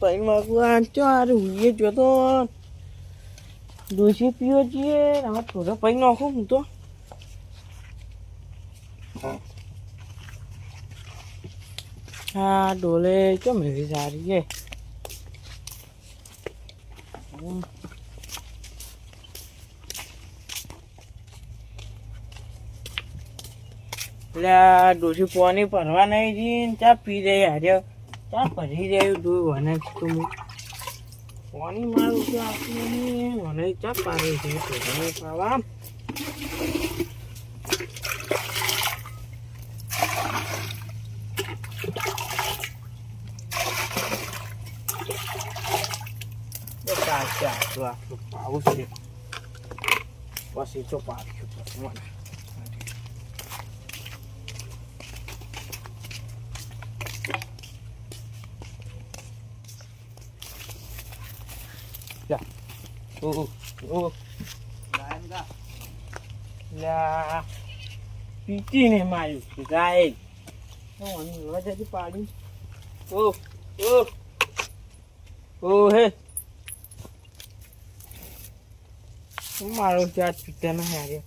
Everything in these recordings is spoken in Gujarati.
ભાઈ ભગવાન ચાર હુઈએ જો તો ડોસી પીવો છીએ હવે થોડો પૈ નાખું હું તો હા ડોલે ચો મેરી સારી છે એટલે ડોસી પોની ભરવા નહીં જઈને ચા પી રહી હારે ચા ભરી રહ્યું તું મને તું પાણી મારું તો આપણે મને ચા પાડે છે પોતાને પાવા આટલું પાવું છે પછી તો પાડશું પછી મને પીતી ને માર્યું ગાય પાડ્યું હે મારો ચાર પીતા નહીં હારે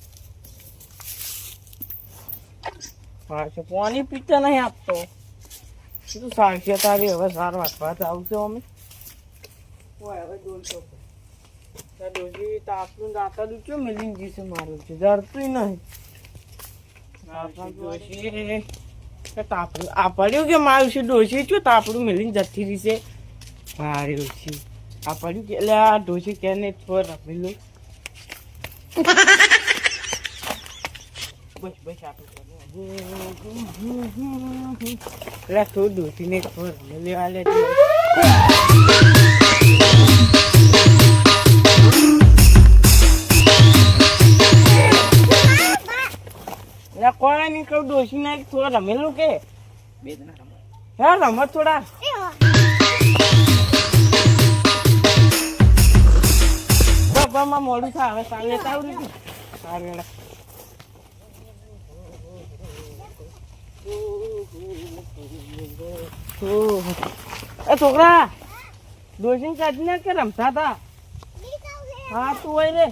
પાછો પાણી પીતા નહીં આપતો શું સારશે તારી હવે સારો હાથવા આવશે અમે હવે ડોલતો ડોસી તાપનું દાતા દુચ્યો મિલી જશે મારું છે ડરતું નહીં તાપડું આ પડ્યું કે મારું છે ડોસી છું તાપડું મિલીને જતી રહીશે માર્યું છે આ પડ્યું કે એટલે આ ડોસી કેને થોડ રમેલું બસ બસ આપણે એટલે થોડું ડોસીને થોડ રમેલી વાલે કોઈ નહીં કહું ડોસી ને થોડા રમેલું કે બે જણા હા રમત થોડા બાપામાં મોડું થાય હવે સાલ લેતા આવું સારું એ છોકરા ડોસી કાઢીને કે રમતા હતા હા તું હોય રે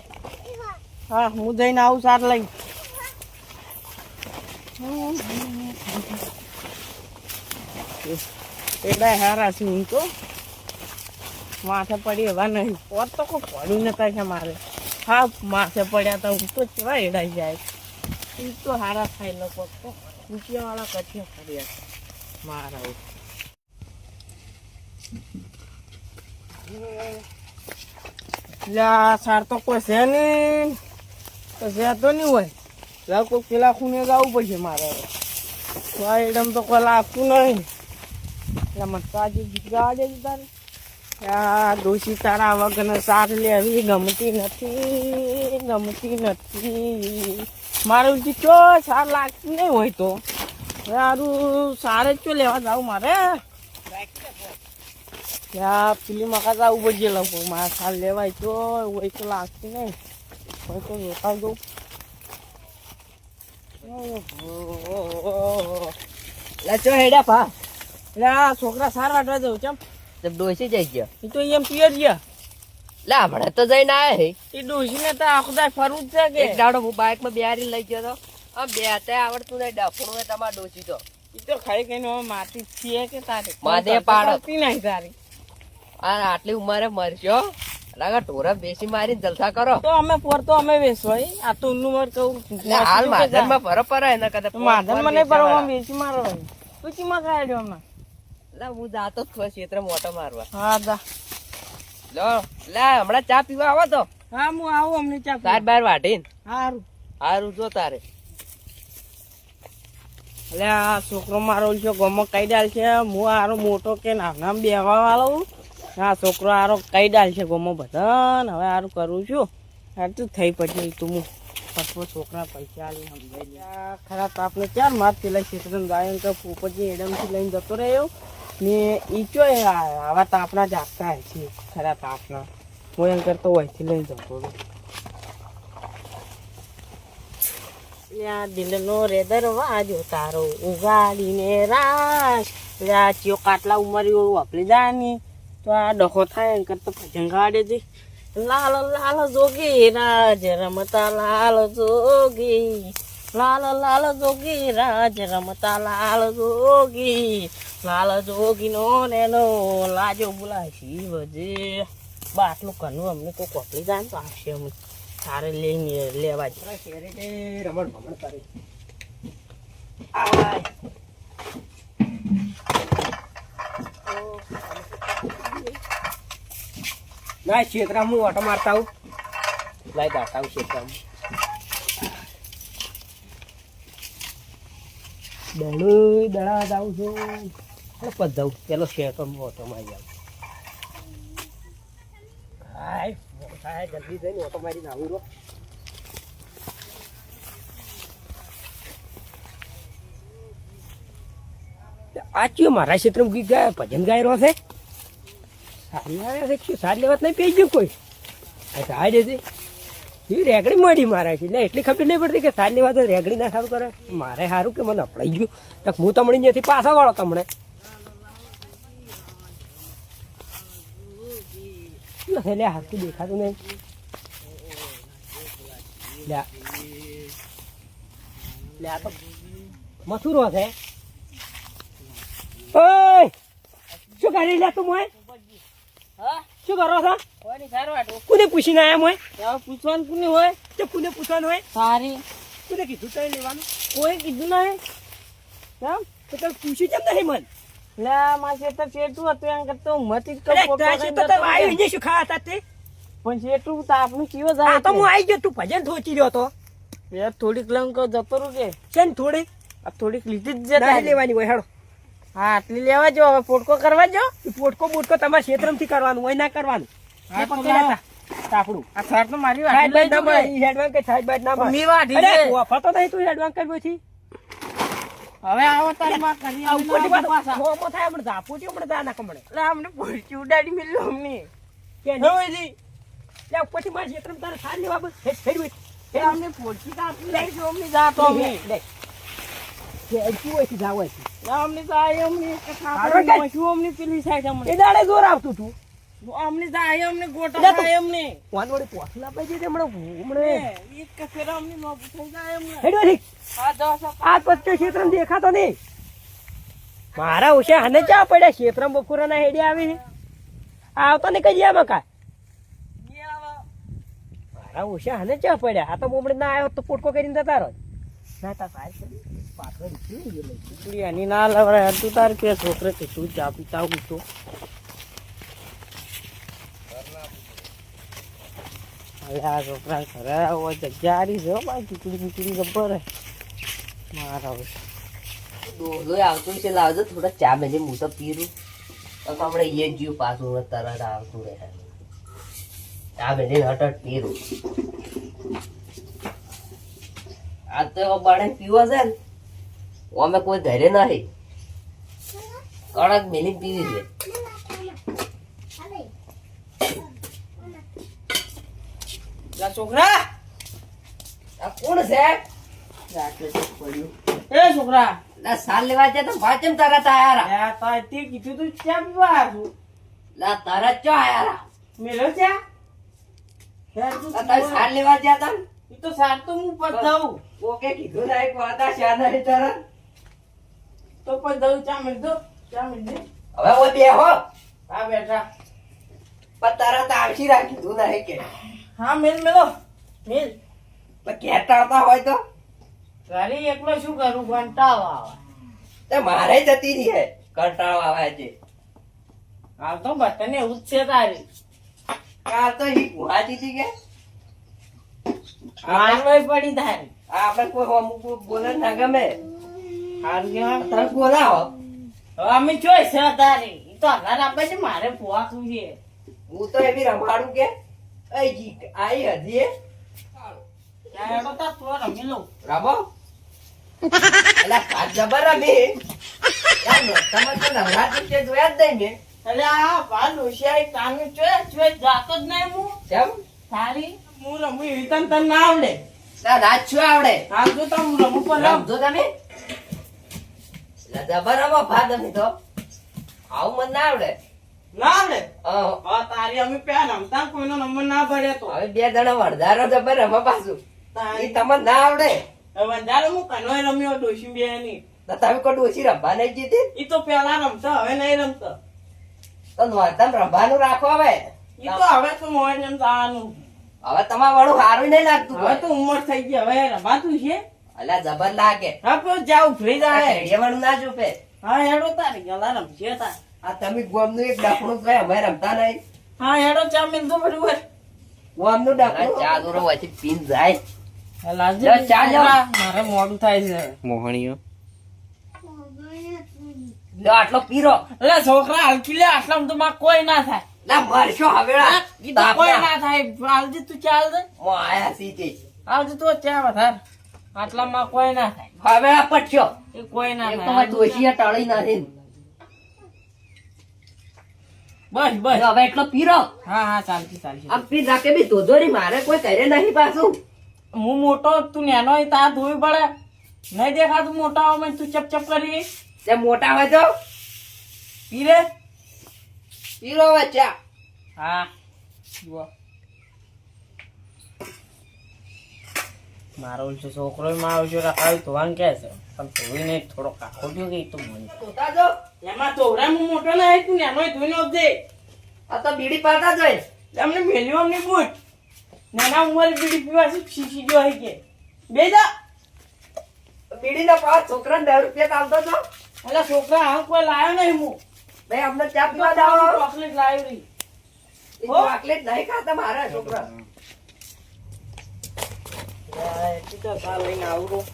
હા હું જઈને આવું સાર લઈ પેલા હારા છે હું તો માથે પડી એવા નહીં પોત તો કોઈ પડ્યું નતા છે મારે હા માથે પડ્યા હતા હું તો કેવા એડાઈ જાય એ તો હારા થાય લોકો તો ઊંચિયાવાળા કચ્છે પડ્યા મારા એટલે સાર તો કોઈ છે નહીં તો છે તો નહીં હોય કોઈ પેલા ખૂણે ગાવું પડશે મારે એડમ તો કોઈ લાગતું નહીં એટલે મસ્તા ગાડે તારે આ ડોસી તારા વગર સાર લેવી ગમતી નથી મારું જે ચો સાર લાગતું નહીં હોય તો સારું સારે જ ચો લેવા જાવ મારે ત્યાં પેલી મકા જવું પડશે લગભગ મારે સાર લેવાય તો હોય તો લાગતું નહીં હોય તો જોતા જવું ચો હેડ્યા પા એટલે આ છોકરા સાર વાટવા જવું ચમ ડોસી જઈ ગયા એ તો એમ પિયર ગયા લા હમણાં તો જઈને આયા એ ડોસી ને તો આખું દાય ફરવું જ છે કે એક દાડો હું બાઇક માં બેહારી લઈ ગયો તો આમ બે હાથે આવડતું નહીં ડફણું હોય તમારે ડોસી તો એ તો ખાઈ ખાઈને માટી છીએ કે તારે માદે પાડો નહીં તારી આ આટલી ઉંમરે મરશો લાગા ટોરા બેસી મારીને જલસા કરો તો અમે પોર તો અમે વેચો આ તો ઊનું મર કહું હાલ માધન માં ફરક પડે એના કદાચ માધન મને પરવા બેસી મારો પછી માં ખાડ્યો અમે લા હું જાતો જ છું ક્ષેત્ર મોટો મારવા હા દા લો લા હમણાં ચા પીવા આવો તો હા હું આવું અમને ચા તાર બાર વાટીને સારું સારું જો તારે એટલે આ છોકરો મારો છે ગમો કઈ ડાલ છે હું આરો મોટો કે નામ બેવા વાળો હા છોકરો આરો કઈ ડાલ છે ગમો બધા હવે સારું કરું છું સારું થઈ પછી તું હું પછો છોકરા પૈસા આલી સમજાય ખરા તાપને ચાર માર પેલા ક્ષેત્ર ગાયન તો પોપજી એડમથી લઈને જતો રહ્યો ને ઈ ચો આવા તાપના જાગતા છે ખરા તાપના હું એમ કરતો હોયથી લઈને જતો લ્યા દિલનો રે દરવાજો તારો ઉગાડીને રાશ લ્યા ચિયો કાટલા ઉમર્યો વાપરી દાની તો આ ડખો થાય એમ કરતો ભજન ગાડે છે લાલ લાલ જોગી રાજ રમતા લાલ જોગી લાલ લાલ જોગી રાજ રમતા લાલ જોગી નો નેનો લાજો બોલાય શિવજે બાટલું કનું અમને કોઈ કોપલી જાય ને તો આવશે અમને તારે લઈને લેવા જ રમણ ભમણ કરે ના ક્ષેત્રમાં હું ઓટો મારતા આવું લાઈ દાતા આવું ક્ષેત્રમાં દડા જાઉં છું પદ જાઉં પેલો ક્ષેત્રમાં ઓટો મારી આવું થાય જલ્દી જઈને ઓટો મારીને આવું રો આ ચિયો મારા ક્ષેત્રમાં ગીત ગાય ભજન ગાય રહ્યો છે સારી આવે છે સારી લેવાત નહીં પી ગયું કોઈ આ જશે એ રેગડી મળી મારા છે એટલે એટલી ખબર નહીં પડતી કે સારી લેવા તો રેગડી ના સારું કરે મારે સારું કે મને અપડાઈ ગયું તો હું તમને ત્યાંથી પાછા વાળો તમને લે હાથું દેખાતું નહીં લે આ તો મથુરો છે ઓય શું કરી લે તું મોય હા શું કરો છો કોઈ નહીં સારું આટલું કોને પૂછીને આયા મોય પૂછવાનું કોને હોય તે કોને પૂછવાનું હોય તારી કોને કીધું તઈ લેવાનું કોઈ કીધું નહીં કેમ તો તમે પૂછ્યું કેમ નહીં મન લે મારે તો ચેટું હતું એમ કરતો મતી જ અરે તાશી તો તમે આવી ને શું ખાતા તે પણ ચેટું તો આપણું કેવો આ જાય તો હું આવી ગયો તું ભજન થોચી રહ્યો તો યાર થોડીક લંક જતો રહું કે છે ને થોડી આ થોડીક લીધી જ ના જતા લેવાની હોય હેડો હા આટલી લેવા જો હવે પોટકો કરવા જો પોટકો બોટકો તમારા ક્ષેત્રમાંથી કરવાનું હોય ના કરવાનું હા, તો પકડ્યા હતા તાપડું આ સાર તો મારી સાઈડ વાટી બાઈડ ના મળે લઈ ઈ હેડવાન કે સાઈડ બાઈડ ના મળે મી વાટી અરે છે. વફાતો નહીં તું હેડવાન કર્યો છે હવે આવો તારી માં કરી આ ઉપરથી આવો પાછા હોમો થાય આપણે ધાપોટી આપણે દા ના કમણે એટલે અમને પોટકી ઉડાડી મિલ્યો અમને કે નહીં હોય જી લે ઉપરથી મારા ક્ષેત્રમાં તારે સાર લેવા બસ હેડ હોય એટલે અમને પોટકી તો આપી લઈ જો અમને જાતો અમે લે કે એકી હોય થી જાવ હોય એટલે અમને જાય અમને કે હારો ખાતો કઈ? શું અમને પેલી સાઈડ અમને એ દાડે જોર આવતું તું અમને જાય અમને ગોટો લે તો. થાય અમને વાન વડે પોસલા પાઈ દે હમણાં હમણાં એક કસેરા અમને નો થઈ જાય અમને હેડ હોય હા દસ આ પચ્ચો ક્ષેત્રમાં દેખાતો નહીં મારા ઉશે આને ચા પડ્યા ક્ષેત્રમાં બપોરના હેડે આવી આવતો ને કઈ આમાં કા મારા ઉશે આને ચા પડ્યા આ તો બોમડે ના આવ્યો તો પોટકો કરીને જતા રહો ના તા સાહેબ પાછળ નીકળી ગયો ટુકડી એની ના લવરાય તું તાર કે છોકરે કે તું ચા પીતા હું તો હવે આ છોકરા ઘરે આવો જગ્યા હારી છે હો ભાઈ ટુકડી ટુકડી ગબ્બર હે મારા હવે ડોલો આવતું છે લાવજો થોડા ચા મેજે હું તો પીરું તો આપણે એ જીવ પાછું તરત આવતું રહે ચા મેજે હટ પીરું આ તો બાળે પીવો છે ને અમે કોઈ ઘરે નહીં કડક મેલી પીવી છે લા છોકરા આ કોણ છે રાત્રે તો પડ્યું એ છોકરા લા સાલ લેવા છે તો વાચમ તરત આયા લે તો તે કીધું તું ચા પીવા આવ્યો લા તરત ચો આયા મેલો ચા યાર તું તારે સાલ લેવા ગયા તા ઈ તો સાર તો હું પધાવું ઓકે કીધું ના એક વાત આ શાના હે તારા તો પધાવું ચા મિલ દો ચા મિલ દે હવે ઓ બેહો હા બેટા પણ તારા તો આવશી રાખી તું નહીં કે હા મિલ મેલો મિલ પણ કહેતા હતા હોય તો ઘરે એકલો શું કરું ઘંટાળો આવે તે મારે જતી રહી હે કંટાળો આવે છે હાલ તો બધાને એવું જ છે તારી કાલ તો ઈ ગુહાતી હતી કે માનવાય પડી તારી આપણે કોઈ અમુક બોલે ના ગમે હારું કેવા તમે બોલાવો હવે અમે જોઈ છે તારી ઈ તો હજાર આપે છે મારે પોવાતું છે હું તો એવી રમાડું કે એ જી આઈ હજી ત્યારે તો તાર તો રમી લઉં રમો એલા કાચ જબર રમી તમે તો નવરાત્રી છે જોયા જ નહીં ને એટલે આ ભાલ હોશિયારી કામે જોઈ જાતો જ નહીં હું કેમ તારી હું રમું એવી તને ના આવડે ના રાત શું આવડે હાલ જો તમે રમો પર રમ. રમજો તમે એટલે જબર રમો ભા તમે તો આવું મને ના આવડે ના આવડે હા. હા તારી અમે પેલા રમતા કોઈનો નંબર ના ભર્યો તો હવે બે જણા વરદારો જબર રમો પાછું એ તમને ના આવડે વંજારો હું કનોય રમ્યો ડોશી બે ની તો તમે કોઈ ઓછી રમવા નહીં જીતી ઈ તો પેલા રમતા હવે નહીં રમતા તો નોરતન રમવાનું રાખો હવે ઈ તો હવે તો મોય જેમ જવાનું હવે તમારે વાળું સારું નહીં લાગતું હવે તો ઉંમર થઈ ગઈ હવે રમાતું છે અલ્યા જબર લાગે હા તો જાવ ફ્રી જાય ઘડિયા વાળું ના જોપે હા હેડો તારી ગલા રમશે તાર આ તમે ગોમનું એક ડફણું કહે અમે રમતા નહીં હા હેડો ચા મિલતો પડ્યું હોય ગોમનું ડફણું ચા દોરો વચ્ચે પીન જાય લાજે લો, ચા લો. મારે મોડું થાય છે મોહણીઓ લો આટલો પીરો એટલે છોકરા હલકી લે આટલામાં તો માં કોઈ ના થાય ના મરશો હવેળા ઈ તો કોઈ ના થાય હાલજી તું ચાલ દે મો આયા સીધી આવજે તો ચા વધાર આટલામાં કોઈ ના થાય હવેળા પટશો એ કોઈ ના એક તો થાય મારી દોશીએ ટળી નથી બસ બસ હવે એટલો પીરો હા હા ચાલતી ચાલતી આમ પી રાખે બી ધોધોરી મારે કોઈ કરે નહીં પાછું હું મોટો તું નેનો હોય તાર ધોવી પડે નહીં દેખાતું મોટા હોય તું ચપ ચપ કરી તે મોટા હોય તો પીરે પીરો હવે ચા હા જુઓ મારો ઓલશો છોકરો મારો ઓલશો રખાવી ધોવાનું કે છે પણ ધોઈને થોડો કાકો ગયો કે તો મને ધોતા જો એમાં ધોવરા હું મોટો ના તું નેનો ધોઈને આપજે આ તો બીડી પાતા જોઈ અમને મેલ્યું અમને બૂટ નાના ઉંમરે બીડી પીવા છે શીશી જો હઈ કે બે જા બીડી ના પાસ છોકરા 10 રૂપિયા આવતો છો એટલે છોકરા હાલ કોઈ લાયો નહીં હું ભાઈ અમને ચા પીવા જાઓ ચોકલેટ લાવ્યો રહી ચોકલેટ નહીં ખાતા મારા છોકરા એટલી તો ચાલ લઈને આવડું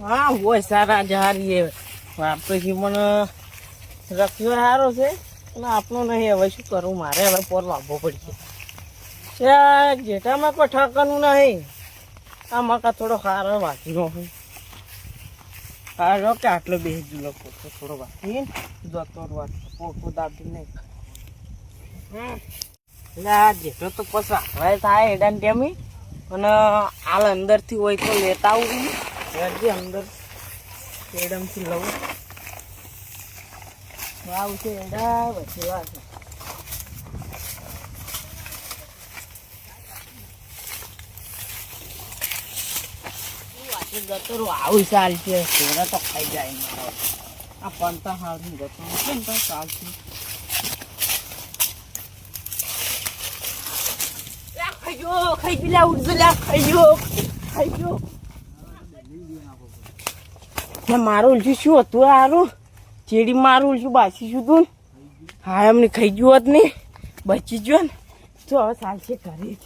હા હોય સારા જારી આપણે મને રખ્યો સારો છે અને આપણો નહીં હવે શું કરું મારે હવે પોર લાવવો પડશે જેટામાં કોઈ ઠાકાનું નહીં આ મકા થોડો સારો વાંચીનો હોય સારો કે આટલો બે જુલો પોતો થોડો વાંચી જતો પોતો દાબી નહીં એટલે આ જેટલો તો પછી વાંચવાય થાય એડાને ટેમી અને હાલ અંદરથી હોય તો લેતા આવું જે અંદર એડમથી લઉં આવશે એડા પછી વાત જતો રહું આવું ચાલશે ઘોડા તો ખાઈ જાય મારો આ પંતા હારું જતો નથી ને તો ચાલશે ખાઈ ગયો લ્યા ઉઠજો લ્યા ખાઈ ગયો મારું ઉલજું શું હતું હારું ચેડી મારું ઉલજું બાસી શું તું હા એમને ખાઈ ગયું હોત ને બચી ગયો ને તો હવે ચાલશે ઘરે